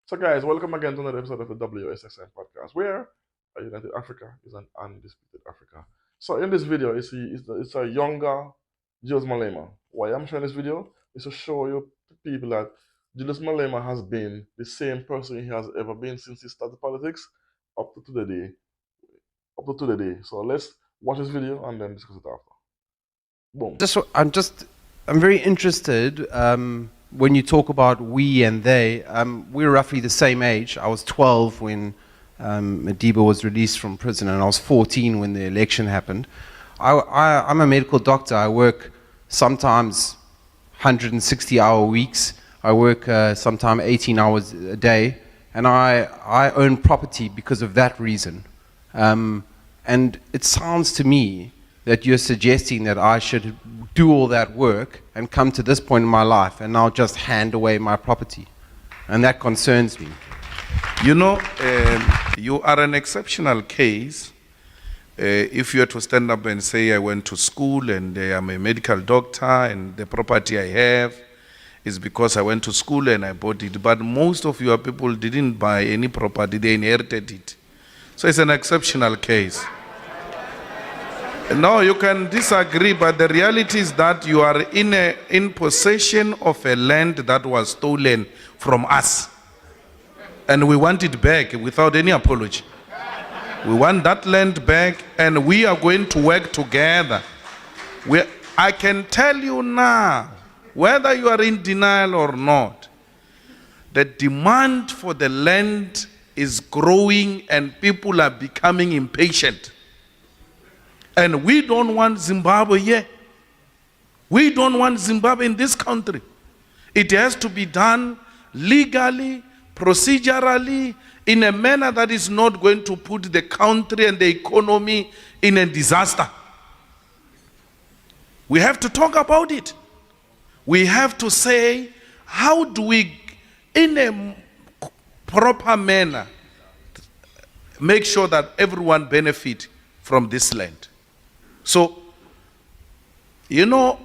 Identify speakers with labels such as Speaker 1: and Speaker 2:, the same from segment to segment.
Speaker 1: So, guys, welcome again to another episode of the WSSM podcast, where a United Africa is an undisputed Africa. So, in this video, you see, it's a younger Julius Malema. Why I'm showing this video is to show you people that Julius Malema has been the same person he has ever been since he started politics up to today. Up to today. So, let's watch this video and then discuss it after. Boom.
Speaker 2: I'm very interested when you talk about we and they. We're roughly the same age. I was 12 when Madiba was released from prison, and I was 14 when the election happened. I'm a medical doctor. I work sometimes 160-hour weeks. I work sometimes 18 hours a day, and I own property because of that reason. And it sounds to me that you're suggesting that I should do all that work and come to this point in my life and now just hand away my property. And that concerns me.
Speaker 3: You know, you are an exceptional case. If you were to stand up and say, I went to school and I'm a medical doctor and the property I have is because I went to school and I bought it. But most of your people didn't buy any property, they inherited it. So it's an exceptional case. No, you can disagree, but the reality is that you are in possession of a land that was stolen from us. And we want it back without any apology. We want that land back, and we are going to work together. I can tell you now, whether you are in denial or not, the demand for the land is growing and people are becoming impatient. And we don't want Zimbabwe here. We don't want Zimbabwe in this country. It has to be done legally, procedurally, in a manner that is not going to put the country and the economy in a disaster. We have to talk about it. We have to say, how do we, in a proper manner, make sure that everyone benefit from this land? So, you know,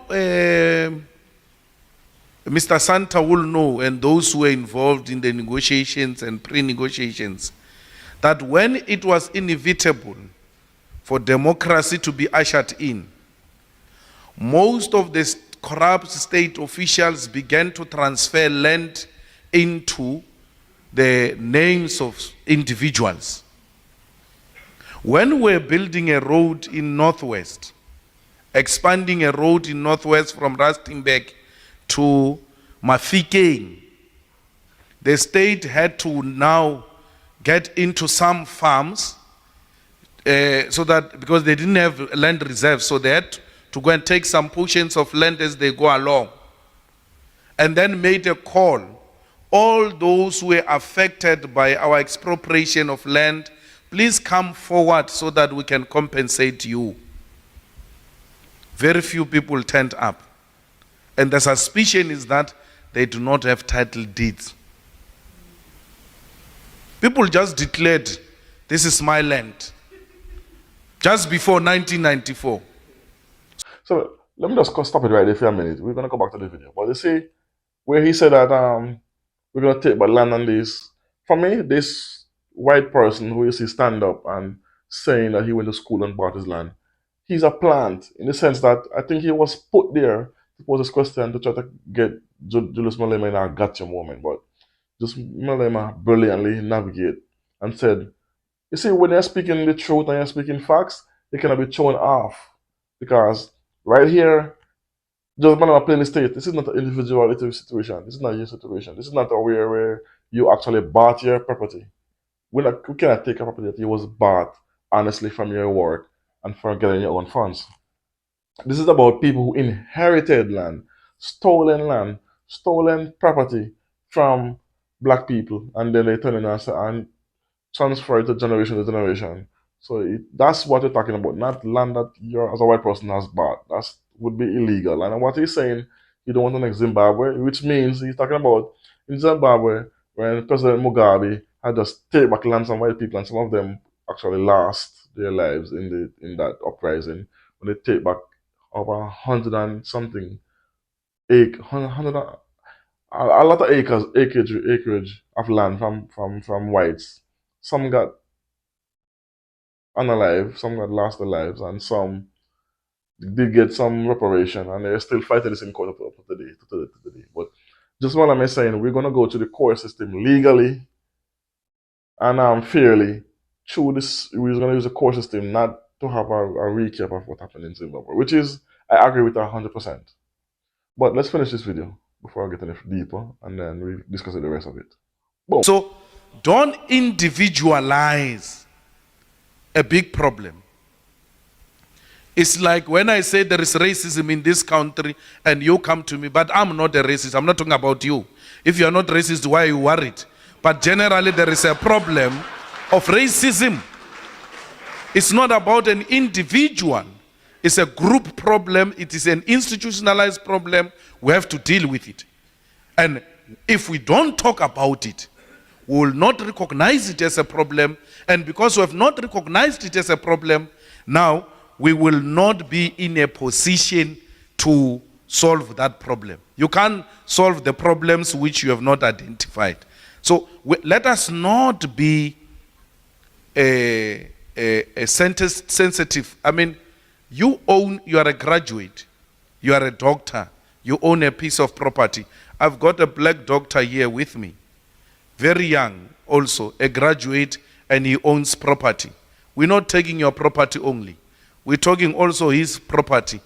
Speaker 3: Mr. Santa will know, and those who were involved in the negotiations and pre-negotiations, that when it was inevitable for democracy to be ushered in, most of the corrupt state officials began to transfer land into the names of individuals. When we're building a road in Northwest, expanding a road in Northwest from Rustenburg to Mafikeng, the state had to now get into some farms so that, because they didn't have land reserves, so they had to go and take some portions of land as they go along. And then made a call. All those who were affected by our expropriation of land, please come forward so that we can compensate you. Very few people turned up. And the suspicion is that they do not have title deeds. People just declared, this is my land, just before 1994.
Speaker 1: So, let me just stop it right there for a minute. We're going to go back to the video. But you see, where he said that we're going to take back land on this, for me, this white person who you see stand up and saying that he went to school and bought his land, he's a plant in the sense that I think he was put there to pose this question to try to get Julius Malema in a gotcha moment. But just Malema brilliantly navigate and said, you see, when you're speaking the truth and you're speaking facts, you cannot be thrown off. Because right here, just Malema playing the state, this is not an individual situation. This is not your situation. This is not a where you actually bought your property. We cannot take a property that you was bought honestly from your work and for getting your own funds. This is about people who inherited land, stolen property from black people, and then they turn it and transfer it to generation. So that's what you're talking about, not land that you as a white person has bought. That would be illegal. And what he's saying, you don't want to make Zimbabwe, which means he's talking about in Zimbabwe when President Mugabe had just take back land from white people, and some of them actually lost their lives in that uprising when they take back over 100 and something acre, 100, A lot of acreage of land from whites. Some got unalive, some got lost their lives, and some did get some reparation, and they're still fighting this in court up to today. To today. But just what I'm saying, we're gonna go to the court system legally and fairly through this. We're gonna use the court system, not to have a recap of what happened in Zimbabwe, which is I agree with 100%. But let's finish this video before I get any deeper, and then we discuss the rest of it. Boom.
Speaker 3: So don't individualize a big problem. It's like when I say there is racism in this country and you come to me, but I'm not a racist. I'm not talking about you. If you're not racist, why are you worried? But generally there is a problem of racism. It's not about an individual. It's a group problem. It is an institutionalized problem. We have to deal with it. And if we don't talk about it, we will not recognize it as a problem. And because we have not recognized it as a problem, now we will not be in a position to solve that problem. You can't solve the problems which you have not identified. So let us not be sensitive. I mean, you are a graduate, you are a doctor, you own a piece of property. I've got a black doctor here with me, very young also, a graduate, and he owns property. We're not taking your property only. We're talking also his property,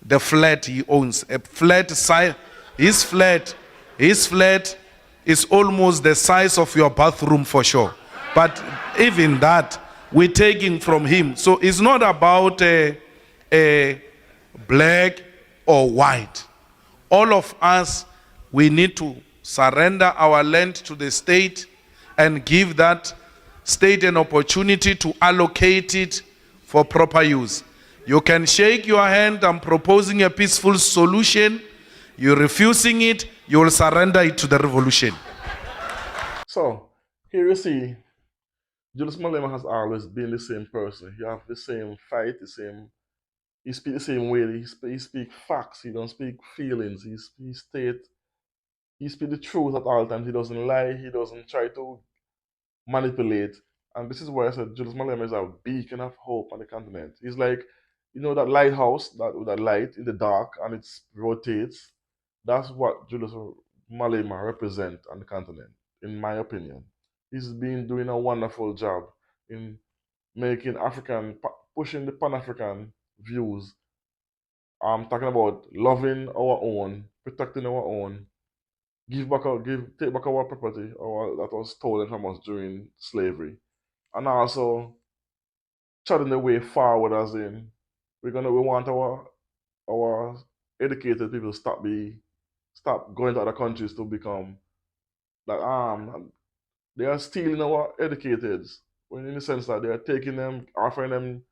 Speaker 3: the flat he owns, a flat size. His flat is almost the size of your bathroom for sure. But even that, we're taking from him. So it's not about a black or white. All of us, we need to surrender our land to the state and give that state an opportunity to allocate it for proper use. You can shake your hand, I'm proposing a peaceful solution. You're refusing it, you will surrender it to the revolution.
Speaker 1: So here you see, Julius Malema has always been the same person. He have the same fight, he speak the same way. He speak facts. He don't speak feelings. He speak the truth at all times. He doesn't lie. He doesn't try to manipulate. And this is why I said Julius Malema is a beacon of hope on the continent. He's like, that lighthouse that with that light in the dark and it rotates. That's what Julius Malema represent on the continent, in my opinion. He's been doing a wonderful job in making pushing the Pan-African views. I'm talking about loving our own, protecting our own, take back our property that was stolen from us during slavery, and also charting the way forward. As in, we want our educated people stop going to other countries to become like they are stealing our educateds, when in the sense that they are taking them, offering them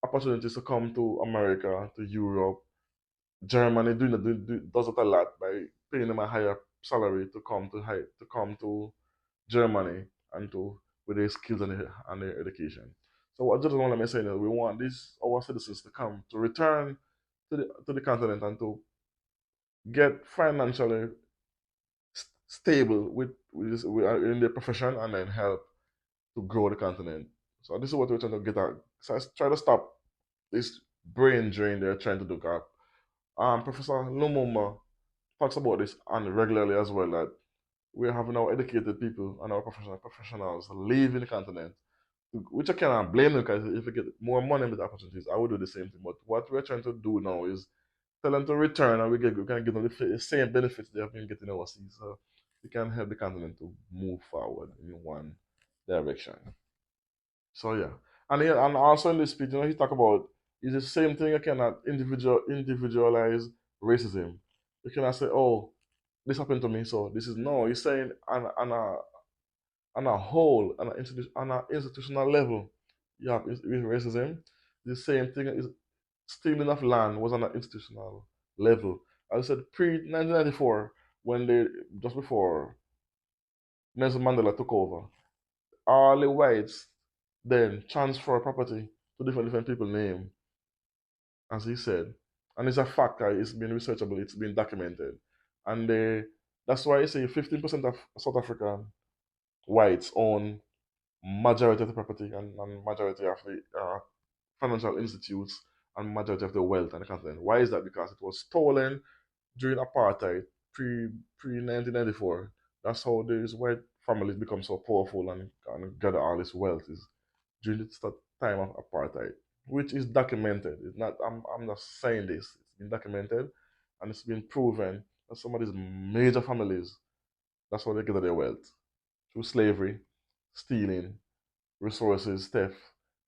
Speaker 1: opportunities to come to America, to Europe, Germany, does it a lot by paying them a higher salary to come to Germany and to with their skills and their education. So what just want to say is we want our citizens to come to return to the continent and to get financially stable in their profession and then help to grow the continent. So this is what we're trying to get at. So let's try to stop this brain drain they're trying to do. Professor Lumumba talks about this and regularly as well, that we're having our educated people and our professionals leaving the continent, which I cannot blame them, because if we get more money with opportunities, I would do the same thing. But what we're trying to do now is tell them to return, and we can give them the same benefits they have been getting overseas, so we can help the continent to move forward in one direction. So yeah, and also in this speech, he talk about it's the same thing. You cannot individualize racism. You cannot say, "Oh, this happened to me," so this is no. He's saying on a whole, on an institutional level, you have with racism. The same thing is stealing of land was on an institutional level. As I said, pre 1994, when they just before Nelson Mandela took over, all the whites then transfer property to different people name, as he said. And it's a fact that it's been researchable, it's been documented. And That's why I say 15% of South African whites own majority of the property and majority of the financial institutes and majority of the wealth on the continent. Why is that? Because it was stolen during apartheid, pre 1994. That's how these white families become so powerful and gather all this wealth is during this time of apartheid, which is documented. It's not. I'm not saying this. It's been documented, and it's been proven that some of these major families, that's how they gather their wealth through slavery, stealing resources, theft,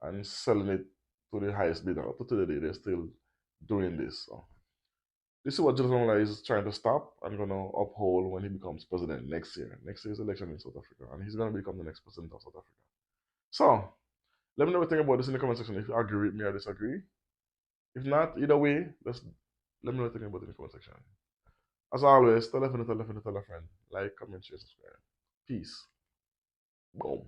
Speaker 1: and selling it to the highest bidder. Up to today, they're still doing this. So this is what Julius Malema is trying to stop and going to uphold when he becomes president next year. Next year's election in South Africa, and he's going to become the next president of South Africa. So let me know what you think about this in the comment section. If you agree with me or disagree. If not, either way, let me know what you think about it in the comment section. As always, tell a friend, tell a friend, tell a friend. Like, comment, share, subscribe. Peace. Boom.